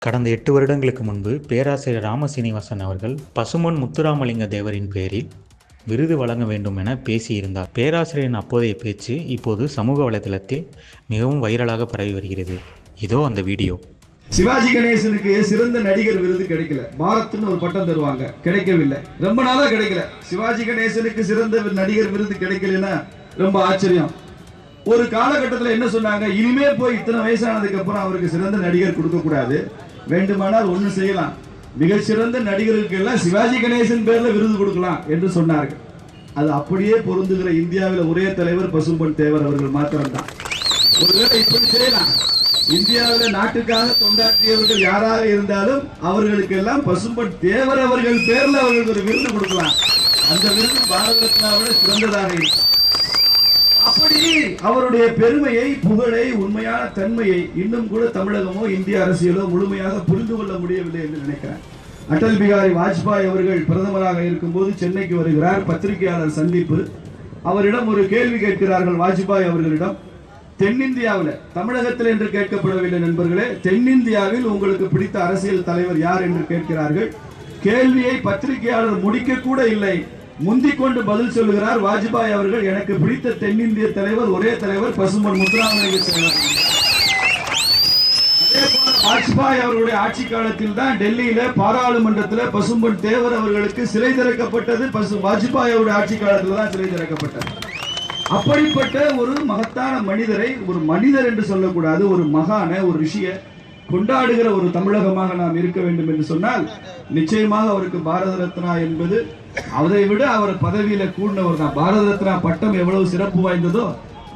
கடந்த 8 வருடங்களுக்கு முன்பு பேராசிரியர் ராமசீனிவாசன் அவர்கள் பசும்பொன் முத்துராமலிங்க தேவரின் பெயரில் விருது வழங்க வேண்டும் என பேசியிருந்தார். பேராசிரியரின் அப்போதைய பேச்சு இப்போது சமூக வலைதளத்தில் மிகவும் வைரலாக பரவி வருகிறது. இதோ அந்த வீடியோ. சிவாஜி கணேசனுக்கு சிறந்த நடிகர் விருது கிடைக்கல, பாரத்னு ஒரு பட்டம் தருவாங்க, கிடைக்கவில்லை, ரொம்ப நாளா கிடைக்கல. சிவாஜி கணேசனுக்கு சிறந்த நடிகர் விருது கிடைக்கலன்னா ரொம்ப ஆச்சரியம். ஒரு காலகட்டத்தில் என்ன சொன்னாங்க, இனிமே போய் இத்தனை வயசானதுக்கு அப்புறம் அவருக்கு சிறந்த நடிகர் கொடுக்க கூடாது, வேண்டுமானால் ஒண்ணு செய்யலாம், மிக சிறந்த நடிகர்களுக்கு எல்லாம் சிவாஜி கணேசன் பேர்ல விருது கொடுக்கலாம் என்று சொன்னார்கள். அது அப்படியே பொருந்துகிற இந்தியாவில் ஒரே தலைவர் பசும்பொன் தேவர் அவர்கள் மாத்திரம்தான். ஒருவேளை இப்படி செய்யலாம், இந்தியாவில் நாட்டுக்காக தொண்டாற்றியவர்கள் யாராக இருந்தாலும் அவர்களுக்கு எல்லாம் பசும்பொன் தேவர் அவர்கள் பேர்ல அவர்களுக்கு ஒரு விருது கொடுக்கலாம். அந்த விருது பாரத ரத்னாவோட சிறந்ததாக இருக்கும். அப்படி அவருடைய பெருமையை, புகழை, உண்மையான தன்மையை இன்னும் கூட தமிழகமோ இந்திய அரசியலோ முழுமையாக புரிந்து கொள்ள முடியவில்லை என்று நினைக்கிறேன். அடல் பிகாரி வாஜ்பாய் அவர்கள் பிரதமராக இருக்கும்போது சென்னைக்கு வருகிறார், பத்திரிகையாளர் சந்திப்பு. அவரிடம் ஒரு கேள்வி கேட்கிறார்கள் வாஜ்பாய் அவர்களிடம். தென்னிந்தியாவில், தமிழகத்தில் என்று கேட்கப்படவில்லை நண்பர்களே, தென்னிந்தியாவில் உங்களுக்கு பிடித்த அரசியல் தலைவர் யார் என்று கேட்கிறார்கள். கேள்வியை பத்திரிகையாளர் முடிக்க கூட இல்லை, முந்திக் கொண்டு பதில் சொல்லுகிறார் வாஜ்பாய் அவர்கள். எனக்கு பிடித்த தென்னிந்திய தலைவர், ஒரே தலைவர், பசும்பொன் முத்துராமலிங்க தேவர். அதே போல வாஜ்பாய் அவர்களுடைய ஆட்சி காலத்தில் தான் டெல்லியில பாராளுமன்றத்தில் பசும்பொன் தேவர் அவர்களுக்கு சிலை திறக்கப்பட்டது. வாஜ்பாய் அவருடைய ஆட்சி காலத்தில் தான் சிலை திறக்கப்பட்டது. அப்படிப்பட்ட ஒரு மகத்தான மனிதரை, ஒரு மனிதர் என்று சொல்லக்கூடாது, ஒரு மகான, ஒரு ரிஷியை கொண்டாடுகிற ஒரு தமிழகமாக நாம் இருக்க வேண்டும் என்று சொன்னால் நிச்சயமாக அவருக்கு பாரத ரத்னா என்பது, அதை விட அவர் பதவியில கூடினவர் தான். பாரத ரத்னா பட்டம் எவ்வளவு சிறப்பு வாய்ந்ததோ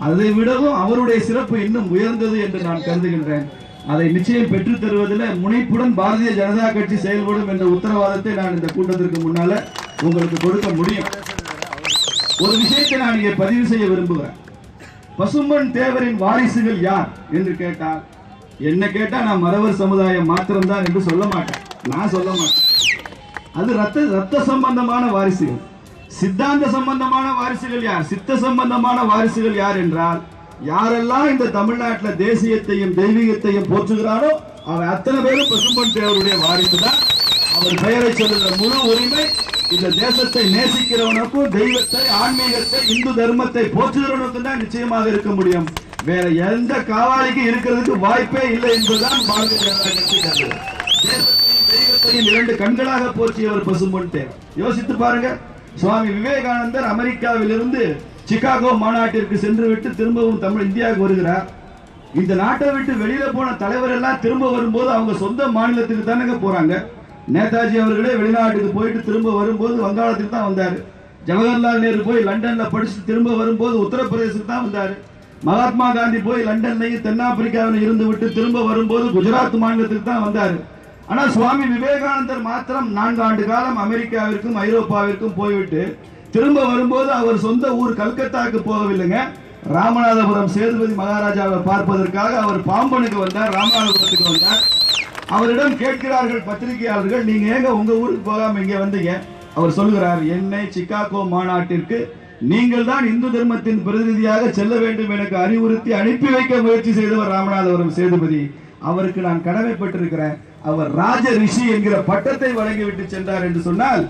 அதை விடவும் அவருடைய சிறப்பு இன்னும் உயர்ந்தது என்று நான் கருதுகின்றேன். அதை நிச்சயம் பெற்றுத் தருவதில் முனைப்புடன் பாரதிய ஜனதா கட்சி செயல்படும் என்ற உத்தரவாதத்தை நான் இந்த கூட்டத்திற்கு முன்னால உங்களுக்கு கொடுக்க முடியும். ஒரு விஷயத்தை நான் இங்கே பதிவு செய்ய விரும்புகிறேன். பசும்பொன் தேவரின் வாரிசுகள் யார் என்று கேட்டால், என்ன கேட்டா நான் மறவர் சமுதாயம் மாத்திரம்தான் என்று சொல்ல மாட்டேன். நான் சொல்ல மாட்டேன். அது ரத்த சம்பந்தமான வாரிசுகள். சித்தாந்த சம்பந்தமான வாரிசுகள் யார், சித்த சம்பந்தமான வாரிசுகள் யார் என்றால், யாரெல்லாம் இந்த தமிழ்நாட்டில் தேசியத்தையும் தெய்வீகத்தையும் போற்றுகிறாரோ அவன் அத்தனை பேரும் பசும்பொன் தேவருடைய வாரிசு தான். அவர் பெயரை சொல்லுகிற முழு உரிமை இந்த தேசத்தை நேசிக்கிறவனுக்கும், தெய்வத்தை, ஆன்மீகத்தை, இந்து தர்மத்தை போற்றுகிறவனுக்கும் தான் நிச்சயமாக இருக்க முடியும். வேற எந்த காவாலிக்கு இருக்கிறதுக்கு வாய்ப்பே இல்லை என்பதுதான் பாரதிய ஜனதா கட்சி கருத்து. தேசத்தையும் தெய்வத்தையும் இரண்டு கண்களாக போற்றியவர் பசும்பொன் தேவர். யோசித்து பாருங்க, சுவாமி விவேகானந்தர் அமெரிக்காவிலிருந்து சிகாகோ மாநாட்டிற்கு சென்று விட்டு திரும்பவும் இந்தியாவுக்கு வருகிறார். இந்த நாட்டை விட்டு வெளியில போன தலைவர் எல்லாம் திரும்ப வரும்போது அவங்க சொந்த மாநிலத்துக்கு தானே போறாங்க. நேதாஜி அவர்களே வெளிநாட்டுக்கு போயிட்டு திரும்ப வரும்போது வங்காளத்துக்கு தான் வந்தாரு. ஜவஹர்லால் நேரு போய் லண்டன்ல படிச்சு திரும்ப வரும்போது உத்தரப்பிரதேசத்துக்கு தான் வந்தாரு. மகாத்மா காந்தி போய் லண்டன்லையும் தென்னாப்பிரிக்காவில் இருந்து விட்டு திரும்ப வரும்போது குஜராத் மாநிலத்துக்கு தான் வந்தாரு. ஆனா சுவாமி விவேகானந்தர் மாத்திரம் 4 ஆண்டு காலம் அமெரிக்காவிற்கும் ஐரோப்பாவிற்கும் போய்விட்டு திரும்ப வரும்போது அவர் சொந்த ஊர் கல்கத்தாவுக்கு போகவில்லைங்க. ராமநாதபுரம் சேதுபதி மகாராஜாவை பார்ப்பதற்காக அவர் பாம்பனுக்கு வந்தார், ராமநாதபுரத்துக்கு வந்தார். அவரிடம் கேட்கிறார்கள் பத்திரிகையாளர்கள், நீங்க ஏங்க உங்க ஊருக்கு போகாம இங்க வந்தீங்க? அவர் சொல்லுகிறார், என்னை சிகாகோ மாநாட்டிற்கு நீங்கள் தான் இந்து தர்மத்தின் பிரதிநிதியாக செல்ல வேண்டும் எனக்கு அறிவுறுத்தி அனுப்பி வைக்க முயற்சி செய்தவர் ராமநாதபுரம் சேதுபதி. அவருக்கு நான் கடமைப்பட்டிருக்கிறேன். அவர் ராஜ ரிஷி என்கிற பட்டத்தை வழங்கிவிட்டு சென்றார் என்று சொன்னால்,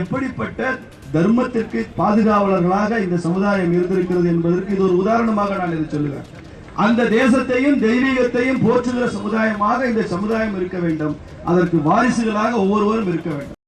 எப்படிப்பட்ட தர்மத்திற்கு பாதுகாவலர்களாக இந்த சமுதாயம் இருந்திருக்கிறது என்பதற்கு இது ஒரு உதாரணமாக நான் இதை சொல்லுவேன். அந்த தேசத்தையும் தெய்வீகத்தையும் போற்றுகிற சமுதாயமாக இந்த சமுதாயம் இருக்க வேண்டும். அதற்கு வாரிசுகளாக ஒவ்வொருவரும் இருக்க வேண்டும்.